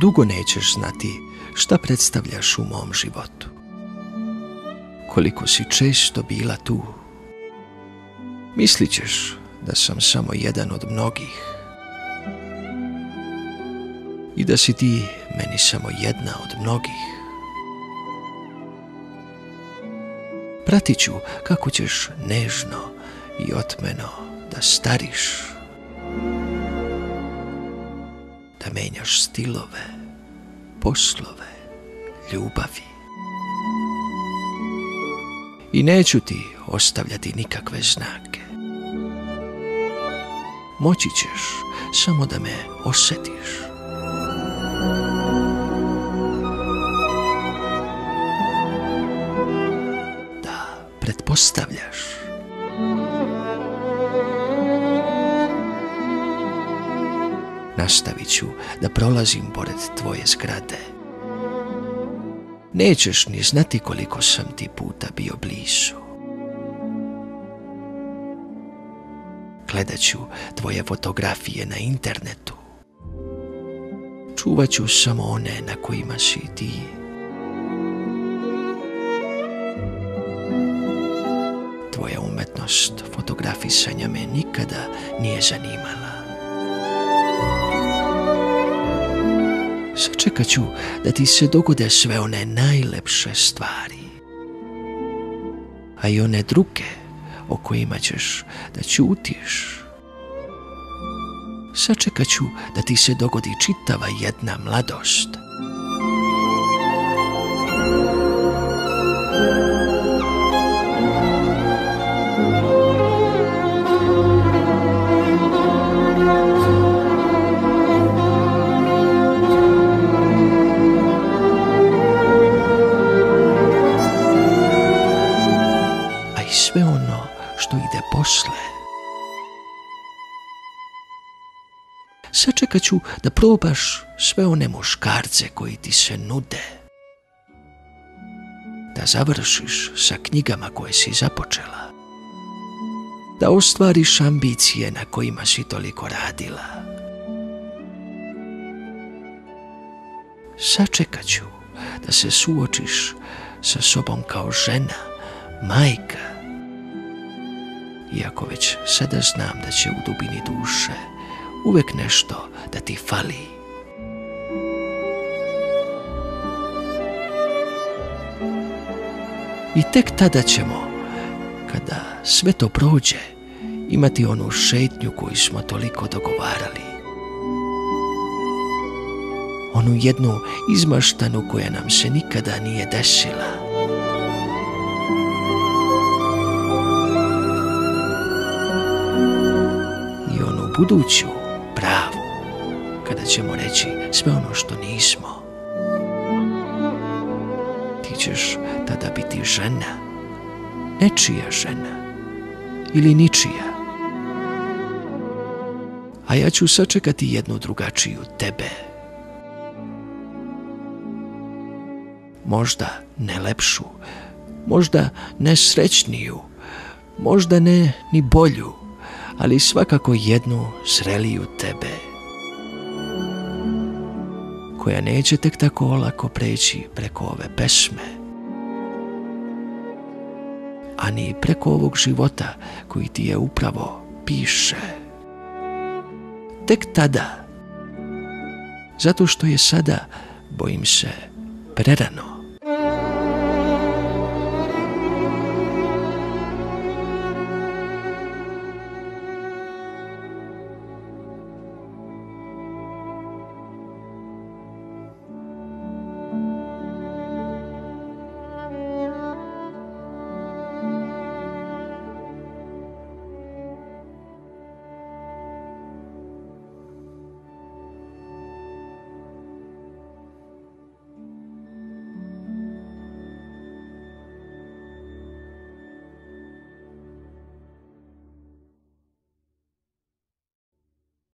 Dugo nećeš znati šta predstavljaš u mom životu. Koliko si često bila tu. Mislit ćeš da sam samo jedan od mnogih. I da si ti meni samo jedna od mnogih. Pratit ću kako ćeš nežno i otmeno da stariš. Da menjaš stilove, poslove, ljubavi. I neću ti ostavljati nikakve znake. Moći ćeš samo da me osjetiš. Da pretpostavljaš. Nastavit ću da prolazim pored tvoje zgrade. Nećeš ni znati koliko sam ti puta bio blizu. Gledat ću tvoje fotografije na internetu. Čuvat ću samo one na kojima si ti. Tvoja umetnost fotografisanja me nikada nije zanimala. Sačekat ću da ti se dogode sve one najlepše stvari. A i one druge o kojima ćeš da ćutiš. Sačekat ću da ti se dogodi čitava jedna mladost. Sve ono što ide posle. Sačekat ću da probaš sve one muškarce koji ti se nude. Da završiš sa knjigama koje si započela. Da ostvariš ambicije na kojima si toliko radila. Sačekat ću da se suočiš sa sobom kao žena, majka. Iako već sada znam da će u dubini duše uvek nešto da ti fali. I tek tada ćemo, kada sve to prođe, imati onu šetnju koju smo toliko dogovarali. Onu jednu izmaštanu koja nam se nikada nije desila. Buduću, pravu, kada ćemo reći sve ono što nismo. Ti ćeš tada biti žena, nečija žena ili ničija. A ja ću sačekati jednu drugačiju tebe. Možda ne lepšu, možda ne srećniju, možda ne ni bolju, ali svakako jednu zreliju tebe, koja neće tek tako olako preći preko ove pesme, ani preko ovog života koji ti je upravo piše. Tek tada, zato što je sada, bojim se, prerano.